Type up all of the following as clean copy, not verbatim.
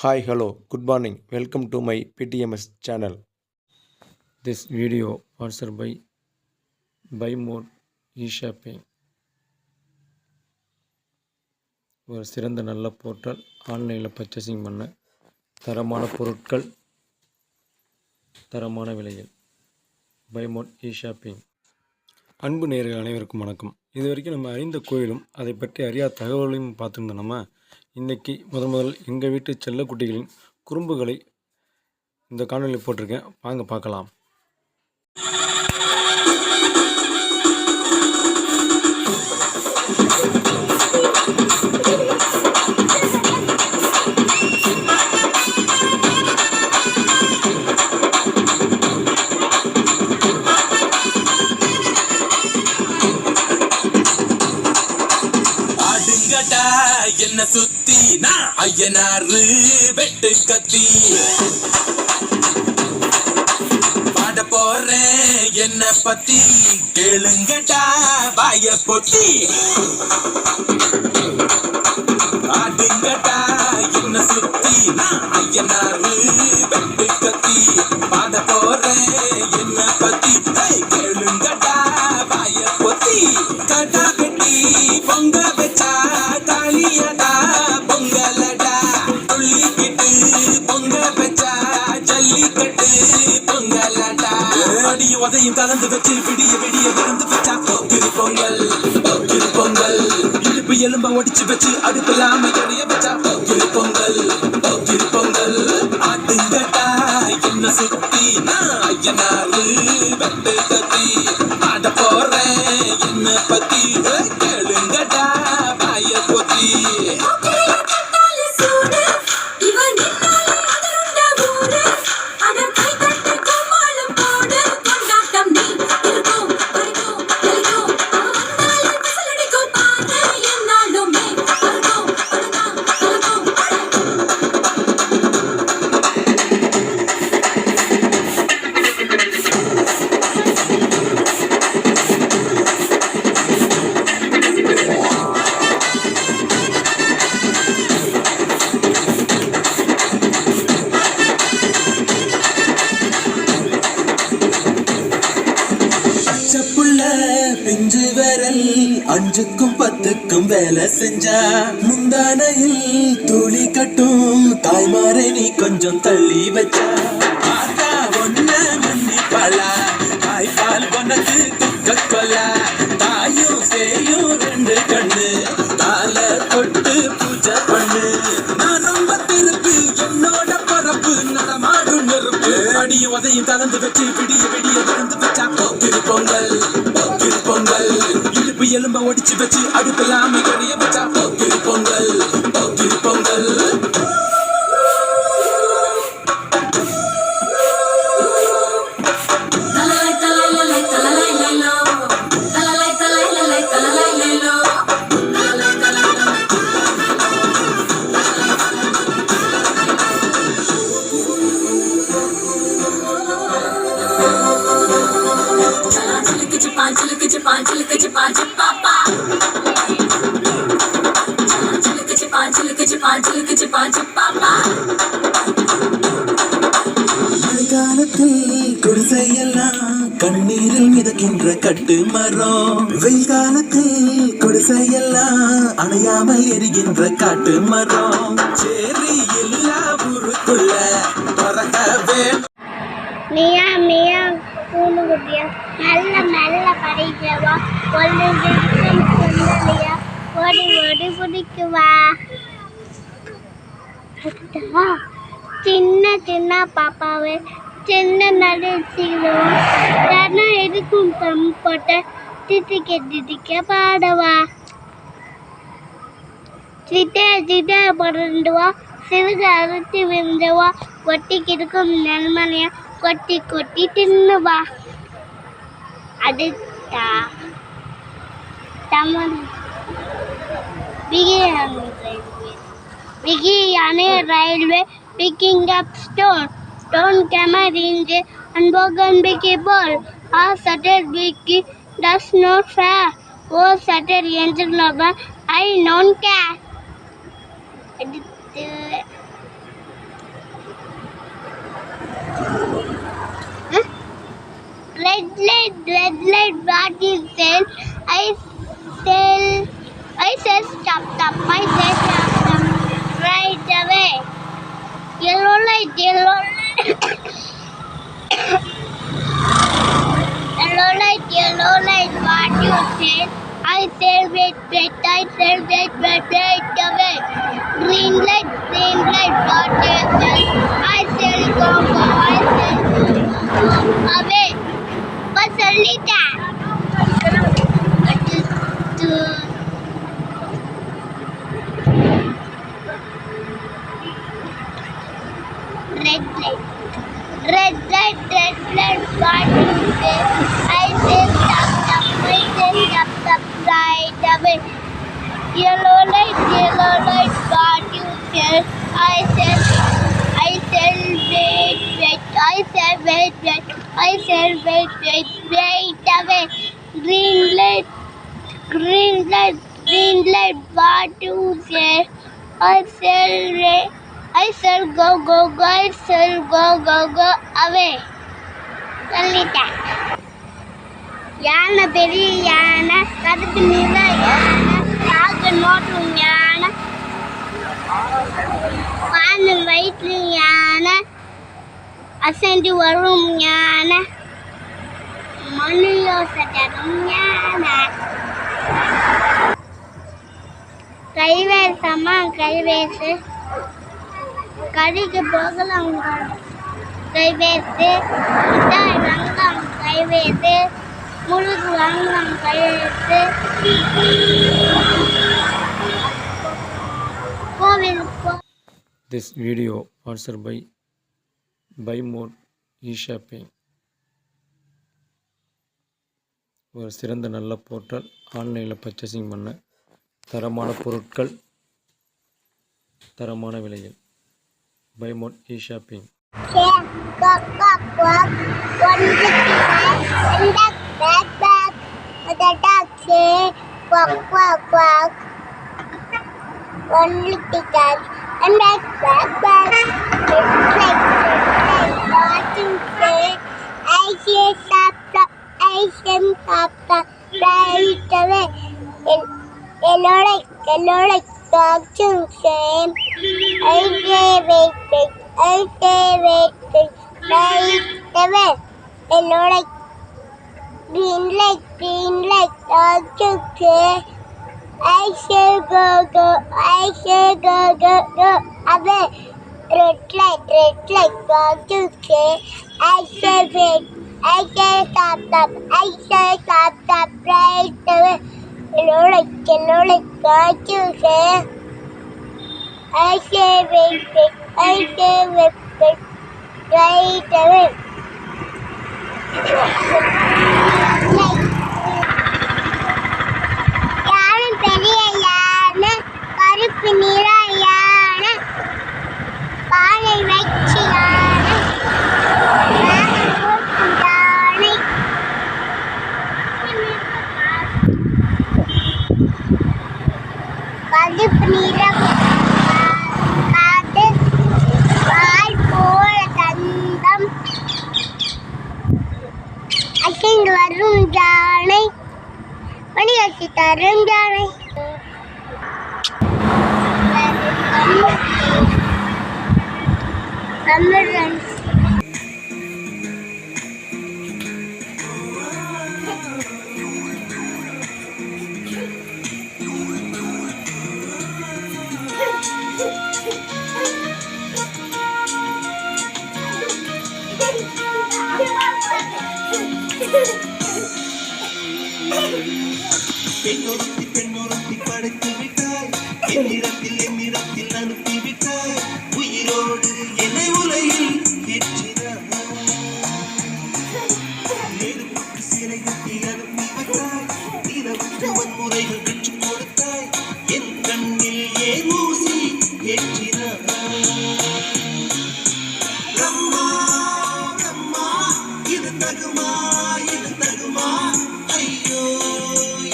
Hi, hello, good morning. Welcome to my PTMS channel. This video sponsored by Buy More eShopping. ஒரு சிறந்த நல்ல portal. ஆன்லைனில் purchasing பண்ண தரமான பொருட்கள் தரமான விலையில். Buy More eShopping. அன்பு நேயர்கள் அனைவருக்கும் வணக்கம். இது வரைக்கும் நம்ம அறிந்த கோயிலும் அதை பற்றி அறியாத தகவலையும் பார்த்துருந்தோம். நம்ம இன்றைக்கி முதல் எங்கள் வீட்டு செல்லக்குட்டிகளின் குறும்புகளை இந்த காணொலியில் போட்டிருக்கேன். வாங்க பார்க்கலாம். என்ன சுத்தி நான் ஐயனாரு வெட்டு கத்தி பாட போறேன் என்ன பத்தி கேளுங்கடா வாய பொத்தி ஆடுங்கடா என்ன சுத்தி நான் ஐயனாரு வெட்டு கத்தி பாட போறேன் என்ன பத்தி கேளுங்கடா வாய பொத்தி கடா கட்டி பொங்க வச்சா தாலியடா பொங்கலடா துள்ளிக்கிட்டு பொங்க வச்சா ஜல்லிக்கட்டு பொங்கலடா அடியும் உதையும் கலந்து வச்சு விடிய விடிய விருந்து வச்சா போக்கிரி பொங்கல் போக்கிரி பொங்கல் இடுப்பு எலும்ப ஒடிச்சு வச்சு அடுப்பில்லாம எடைய வச்சா போக்கிரி பொங்கல் போக்கிரி பொங்கல் ஆட்டுங்கட்டா என்ன சுத்தி நான் ஐயனாரு வெட்டு கத்தி ஆட போறேன் என்ன பத்தி கேளுங்கடா வாய பொத்தி பிஞ்சு விரல் அஞ்சுக்கும் பத்துக்கும் வேலை செஞ்சா முந்தானையில் துளி கட்டும் தாய்மாரை நீ கொஞ்சம் தள்ளி வச்சா ஆத்தா ஒன்ன மன்னிப்பாளா தாய்ப்பால் உனக்கு துக்க கொல்லா தாயும் சேயும் ரெண்டு கண்ணு கால தொட்டு பூஜை பண்ணு நான் ரொம்ப திருப்பி என்னோட பரப்பு நடமாடும் நெருப்பு அடியும் உதையும் கலந்து வச்சு விடிய விடிய விருந்து வச்சா போக்கிரி பொங்கல் பொங்கல் இடுப்பு எலும்ப ஒடிச்சு வச்சு அடுப்பில்லாம எடைய வச்சா போக்கிரி பொங்கல் போக்கிரி பொங்கல் மழைக்காலத்தில் குடிசையெல்லாம் கண்ணீரில் மிதக்கின்ற கட்டு மரம் வெயில் காலத்தில் குடிசையெல்லாம் அணையாமல் எரிகின்ற காட்டு மரம் சேரி எல்லா ஊருக்குள்ள பறக்க வேண்டும். மியா மியா கூணுகுட்டியா நல்ல நல்ல படிக்கவா ஒன்று சுண்டலியா ஓடி ஓடி பிடிக்குவா சின்ன சின்ன பாப்பாவே சின்ன நடிச்சிடுவா தினம் எதுக்கும் தம் போட்ட திட்டிக்க பாடவா சிட்டே பறந்துவா சிறுக அறுத்து விழுந்துவா ஒட்டிக்கிருக்கும் நெல்மனையா கொட்டி கொட்டி தின்னுவா அடுத்தா Tamil Vigiyani Railway picking up stone camera range and Bogan Biggie Ball. Our Saturday Biggie does not fair. Oh Saturday engine lover, I don't care. green light, water, I shall go, I shall go away. What's a leader? Red light. Red light, what you say? I say stop, stop, I say stop, stop, right away. Yellow light, what you say? I said wait, wait, I said wait, wait, I said wait, wait, wait away. Green light, what you say? I shall go, I shall go away. சொல்லிட்டேன். யானை பெரிய யானை, கருப்பு நிற யானை, காக்க நோட்டும் யானை, வானம் வயிற்று யானை, அசைந்து வரும் யானை, மணி யோசை தரும் யானை. கைவேசமா கைவேசு, கறிக்கு போகலாம் கைவேசு, மிட்டாய் வாங்கலாம் கைவேசு, முழுது வாங்கலாம் கைவேசு, கோவிலுக்கு. This video sponsored by Buy More eShopping. ஒரு சிறந்த நல்ல போர்ட்டல். ஆன்லைனில் பர்ச்சேசிங் பண்ண தரமான பொருட்கள் தரமான விலையில். Buy More eShopping. One little dog and back, what to say? I say stop, stop, I say stop, stop, right away. Yellow light, dog to say. I say wait, wait, I say wait, wait, right away. Yellow light, green light, dog to say. I shall go, I shall go away. Red light, what you say? I shall wait, I shall stop, I shall stop, right away. Yellow light, what you say? I shall wait, I shall wait, right away. பெரிய யானை, கருப்பு நிற யானை, பாலை வச்சு யானை, யானை, கருப்பு நிற காது, வால் போல தந்தம், அசைந்து வரும் யானை, மணி வச்சு தரும் யானை. பெண்ணொருத்தி படைத்து விட்டாய், என்னிடத்தில் அனுப்பி விட்டாய், உயிரோடு என்னை உலகில் ஏற்றினாய், நெருப்புக்கு சிறை கட்டி அனுப்பி வைத்தாய், இரவுக்கு வன்முறைகள் பெற்றுக் கொடுத்தாய், என் கண்ணில் ஏன் ஊசி ஏற்றினாய். அம்மா அம்மா, இது தகுமா, இது தகுமா, ஐயோ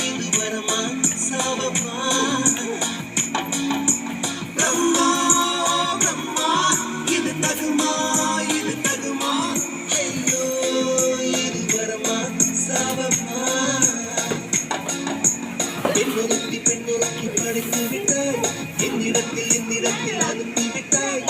இது வரமா சாபமா. அம்மா அம்மா, இது தகுமா, இது தகுமா, ஐயோ இது வரமா சாபமா. பெண்ணொருத்தி படைத்து விட்டாய், என்னிடத்தில் அனுப்பி விட்டாய்,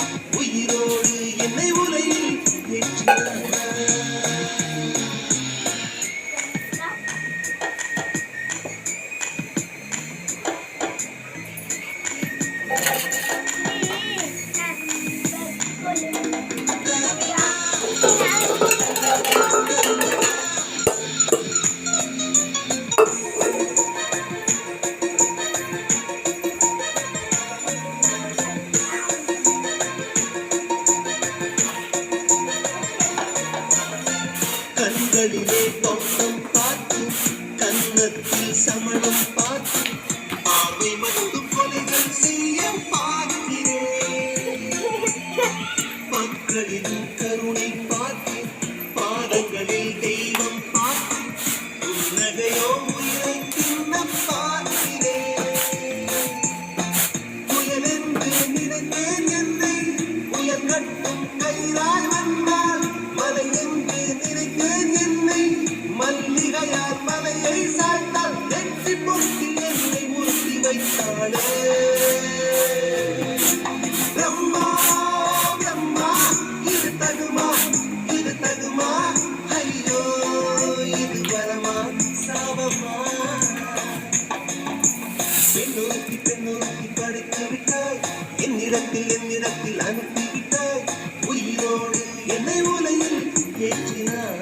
கண்களிலே தோட்டம் பார்த்து கன்னத்தில் சமணம் பார்த்து பார்வை மட்டும் கொலைகள் செய்ய பார்க்கிறேன் மக்களின் கருணை பார்த்து பாதங்களில் தெய்வம் பார்த்து புன்னகையோ உயிரை தின்ன பார்க்கிறேன் புயலென்று நினைத்தேன் என்னை புயல் கட்டும் கயிறாய் வந்தால் மலை என்று நினைத்தேன் என்னை மல்லிகையால் மலையை சாய்த்தால் நெற்றி பொருத்தி என்னை உறுத்தி வைத்தாளே பிரம்மா பிரம்மா இது தகுமா ஐயோ இது வரமா சாபமா பெண்ணோக்கி படைத்து விட்டாய் என்னிடத்தில் அனுப்பிவிட்டாய் உயிரோடு என்னை உலையில் ஏற்றினாய்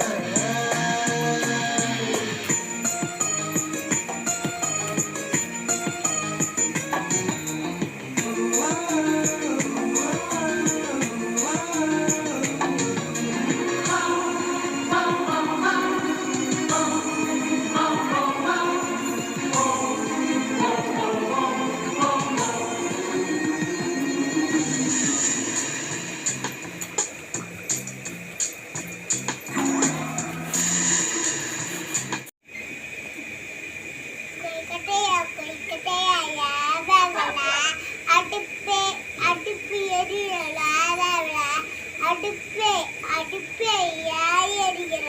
அடுப்பே யார் எரிகிற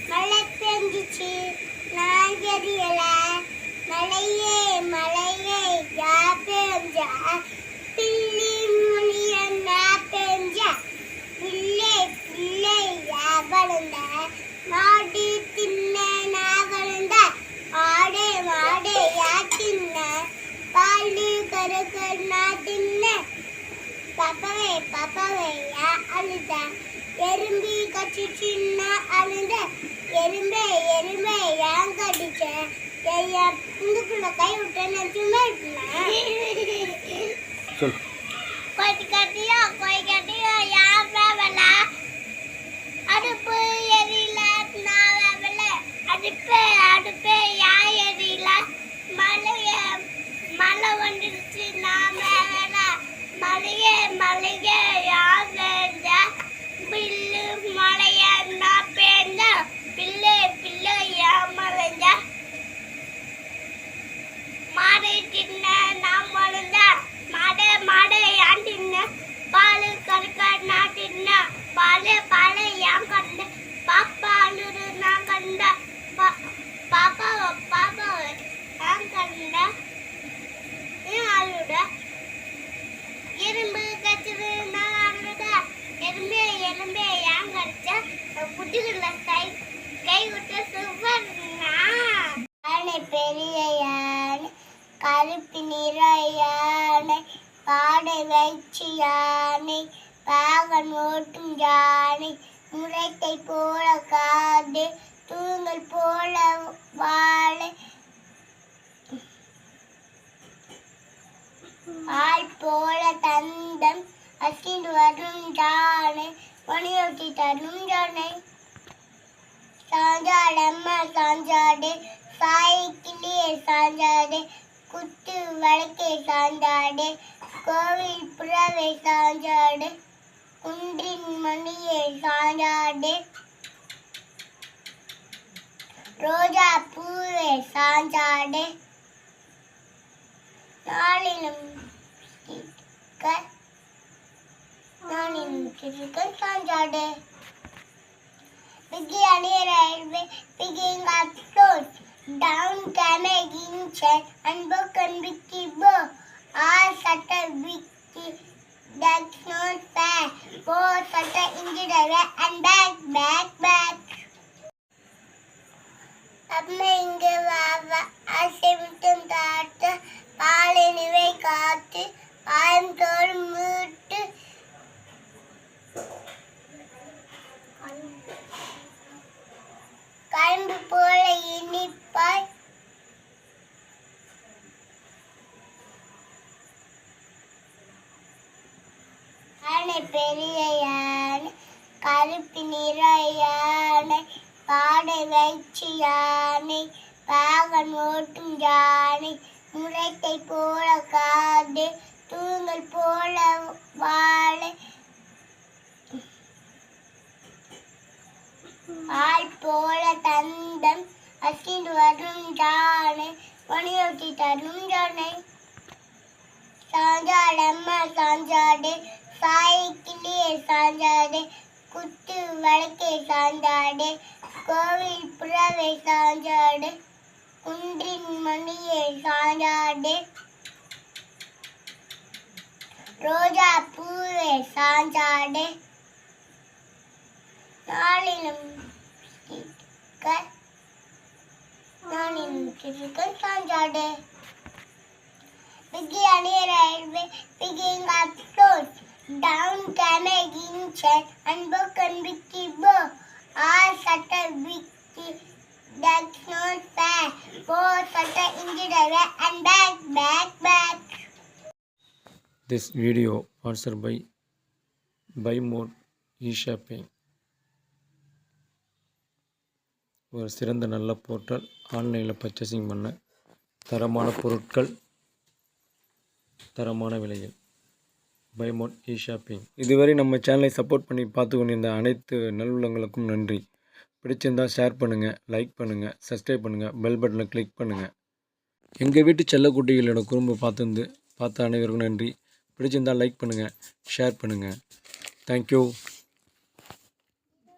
மழை பெஞ்சிச்சு நான் எரியல மழையே யார் பெஞ்சா பிள்ளை மொழிய நான் பெஞ்சா பிள்ளை யா வளர்ந்த மாடு தின்ன நான் வளர்ந்த மாடு யா தின்ன பாலு கருக்கு நான் தின்ன பாப்பாவே யா அழுத எறும்பி கச்சிச்சின்ன அழுத எறும்பே ஏன் கடிச்ச இந்துக்குள்ள கை விட்டேன்னு சும்மா சொல் கோய் கட்டியோ யார் வேவல அடுப்பு எரியல நான் வேவல அடுப்பே யா எரியல மழை வந்துடுச்சு நான் வேவல மலையே யார் வேண்ட பில்லு மலைய நான் பேர்ந்த பிள்ளை யா மலைஞ்ச மாடு தின்ன நான் மலர்ந்த மாடு யான் தின்ன பாலு கறக்க நான் தின்ன பாலு யான் கண்ட பாப்பா அழுது நான் கண்ட பாப்பா யான் கண்ட ஏன் அழுட எறும்பு கச்சது நான் அழுத எறும்பே ஏன் கடிச்ச புட்டுக்குள்ள கை விட்டு சுவர்னா யானை பெரிய யானை கருப்பு நிற யானை பாடை வைச்சு யானை பாகன் ஓட்டும் யானை முறைத்தை போல காது தூங்கல் போல வாழை ஆள் போல தந்தம் அசிந்து வரும் யானை பணியொட்டி தரும் யானை சாஞ்சாடம்மா சாஞ்சாடு சாய்க்கிளியே சாஞ்சாடு குத்து வழக்கே சாஞ்சாடு கோவில் புறவே சாஞ்சாடு குன்றின் மணியே சாஞ்சாடு ரோஜா பூவே சாஞ்சாடு நாளிலும் சாஞ்சாடு Beginning railway, picking up stones. Down came a ginger and broken Vicky bow. All such a Vicky, that's not fair. Four such a injured away and back. அம்மா இங்க வா அசைவிட்டும் தாத்து பாலினிவை காத்து ஆயம் தோல் மூட்டு கரும்பு போல இனிப்பாய் யானை பெரிய யானை கருப்பு நிற யானை பாடை வைச்சு யானை பாகன் ஓட்டும் யானை முளைத்தை போல காது தூங்கல் போல வாழை ஆள் போல தந்தம் அசிந்து வரும் யானை பணியொட்டி தரும் யானை சாஞ்சாடம்மா சாஞ்சாடு சாய்க்கிளியே சாஞ்சாடு குத்து வழக்கே சாஞ்சாடு கோவில் புறவை சாஞ்சாடு குன்றின் மணியே சாஞ்சாடு ரோஜா பூவே சாஞ்சாடு நாளிலும் சாஞ்சாடு Beginning railway, picking up floats. Down came a gincher and broken Vicky bow. All sutter Vicky, that's not fair. Four sutter injured away and back. This video sponsored by Buy More eShopping. ஒரு சிறந்த நல்ல portal. ஆன்லைனில் purchasing பண்ண தரமான பொருட்கள் தரமான விலையில். Buy more eShopping. இதுவரை நம்ம சேனலை சப்போர்ட் பண்ணி பார்த்து கொண்டிருந்த அனைத்து நல்லுள்ளங்களுக்கும் நன்றி. பிடிச்சிருந்தால் ஷேர் பண்ணுங்கள், லைக் பண்ணுங்கள், சப்ஸ்கிரைப் பண்ணுங்கள், பெல் பட்டனை கிளிக் பண்ணுங்கள். எங்கள் வீட்டு செல்லக்குட்டிகளோட குறும்பு பார்த்த அனைவருக்கும் நன்றி. பிடிச்சிருந்தால் லைக் பண்ணுங்கள், ஷேர் பண்ணுங்கள். தேங்க்யூ.